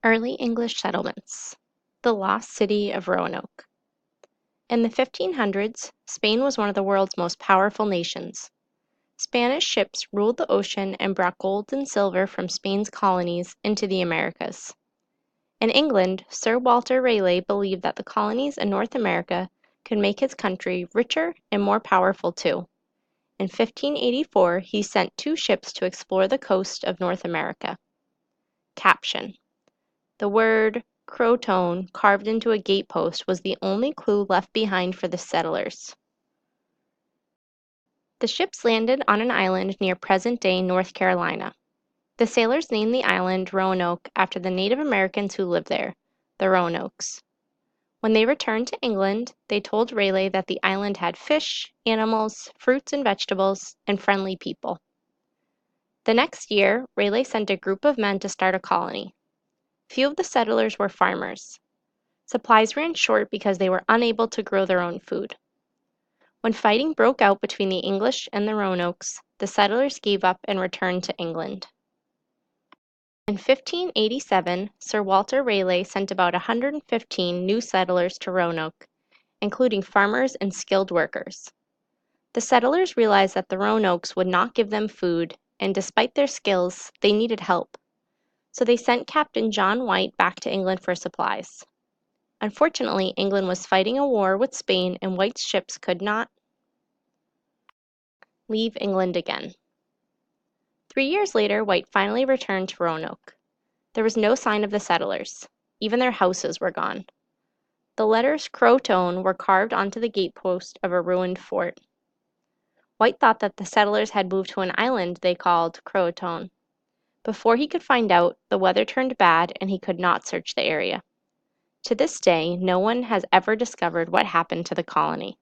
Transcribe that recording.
Early English settlements. The lost city of Roanoke. In the 1500s, Spain was one of the world's most powerful nations. Spanish ships ruled the ocean and brought gold and silver from Spain's colonies into the Americas. In England, Sir Walter Raleigh believed that the colonies in North America could make his country richer and more powerful too. In 1584, he sent 2 ships to explore the coast of North America. Caption: the word Croton carved into a gatepost was the only clue left behind for the settlers. The ships landed on an island near present-day North Carolina. The sailors named the island Roanoke after the Native Americans who lived there, the Roanokes. When they returned to England, they told Raleigh that the island had fish, animals, fruits and vegetables, and friendly people. The next year, Raleigh sent a group of men to start a colony. Few of the settlers were farmers. Supplies ran short because they were unable to grow their own food. When fighting broke out between the English and the Roanokes, the settlers gave up and returned to England. In 1587, Sir Walter Raleigh sent about 115 new settlers to Roanoke, including farmers and skilled workers. The settlers realized that the Roanokes would not give them food, and despite their skills, they needed help. So they sent Captain John White back to England for supplies. Unfortunately, England was fighting a war with Spain, and White's ships could not leave England again. 3 years later, White finally returned to Roanoke. There was no sign of the settlers. Even their houses were gone. The letters Croton were carved onto the gatepost of a ruined fort. White thought that the settlers had moved to an island they called Croton. Before he could find out, the weather turned bad and he could not search the area. To this day, no one has ever discovered what happened to the colony.